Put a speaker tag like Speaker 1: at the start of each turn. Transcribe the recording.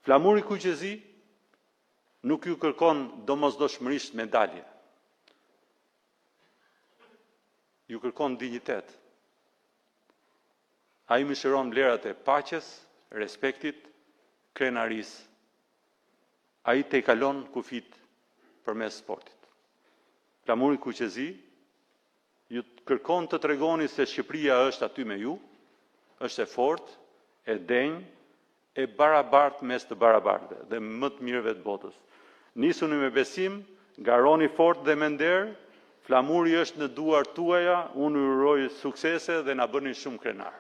Speaker 1: Flamuri kuqezi nuk ju kërkon domosdoshmërisht medalje. Ju kërkon dinjitet. Ai mëshiron vlerat e paqes, respektit, krenarisë. Ai te kalon kufit përmes sportit. Flamuri kuqezi ju kërkon të tregoni se Shqipëria është aty me ju, është e fortë, e denjë, e barabartë mes të barabartëve dhe më të mirëve të botës. Nisuni me besim, garoni fort dhe me nder, flamuri është në duart tuaja, unë ju uroj suksese dhe na bëni shumë krenar.